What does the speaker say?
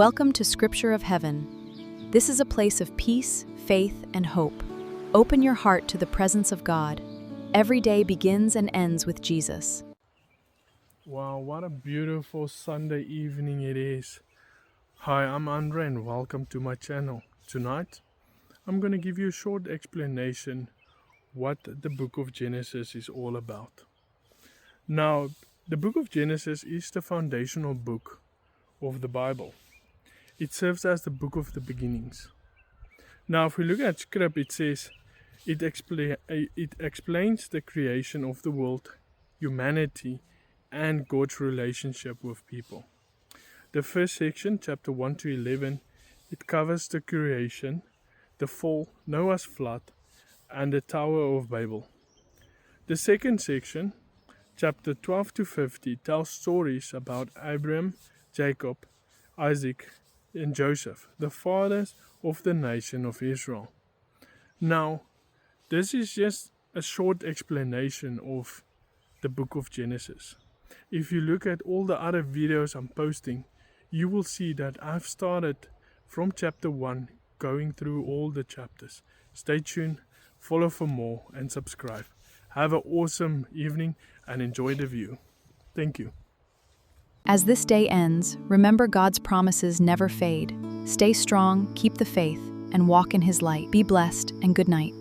Welcome to Scripture of Heaven. This is a place of peace, faith, and hope. Open your heart to the presence of God. Every day begins and ends with Jesus. Wow, what a beautiful Sunday evening it is. Hi, I'm Andre and welcome to my channel. Tonight, I'm going to give you a short explanation what the book of Genesis is all about. Now, the book of Genesis is the foundational book of the Bible. It serves as the book of the beginnings. Now, if we look at script, it says it explains the creation of the world, humanity, and God's relationship with people. The first section, chapter 1 to 11, it covers the creation, the fall, Noah's flood, and the Tower of Babel. The second section, chapter 12 to 50, tells stories about Abraham, Jacob, Isaac, and Joseph, the fathers of the nation of Israel. Now, this is just a short explanation of the book of Genesis. If you look at all the other videos I'm posting, you will see that I've started from chapter 1 going through all the chapters. Stay tuned, follow for more, and subscribe. Have an awesome evening and enjoy the view. Thank you. As this day ends, remember God's promises never fade. Stay strong, keep the faith, and walk in His light. Be blessed, and good night.